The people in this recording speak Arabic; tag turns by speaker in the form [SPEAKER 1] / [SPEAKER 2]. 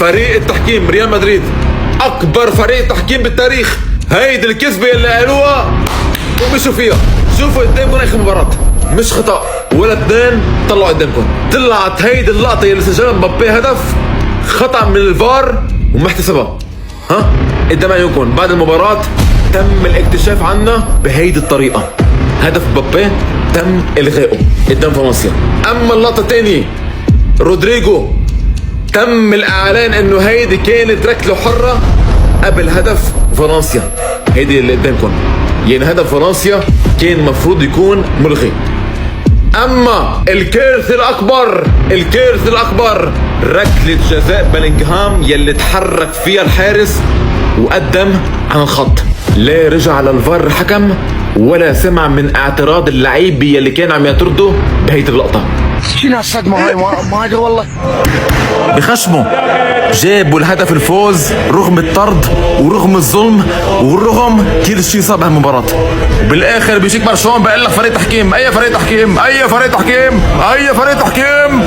[SPEAKER 1] فريق التحكيم ريال مدريد اكبر فريق تحكيم بالتاريخ. هيدي الكذبه اللي قالوها ومشوا فيها. شوفوا قدامكم اخر مباراه، مش خطا ولا اثنين طلعوا قدامكم. طلعت هيدي اللقطه اللي سجلها مبابي هدف خطا من الفار ومحتسبها. ها قدام عيونكم بعد المباراه تم الاكتشاف عنها بهيدي الطريقه. هدف مبابي تم الغائه قدام فرنسا. اما اللقطه الثانيه رودريجو تم الاعلان انه هيدي كانت ركله حره قبل هدف فرنسا. هيدي اللي قدامكم، يعني هدف فرنسا كان مفروض يكون ملغي. اما الكارثة الاكبر ركلة جزاء بلينغهام يلي تحرك فيها الحارس وقدم عن الخط. لا رجع على الفار الحكم ولا سمع من اعتراض اللعيب يلي كان عم يعترضوا بهيدي اللقطة.
[SPEAKER 2] شنو هالصدمة هاي ما ادري والله.
[SPEAKER 1] بخشمه جابوا الهدف الفوز رغم الطرد ورغم الظلم ورغم كل شيء صار بهالمباراة. وبالاخر بيجيك برشلونة بقول لك فريق تحكيم. اي فريق تحكيم؟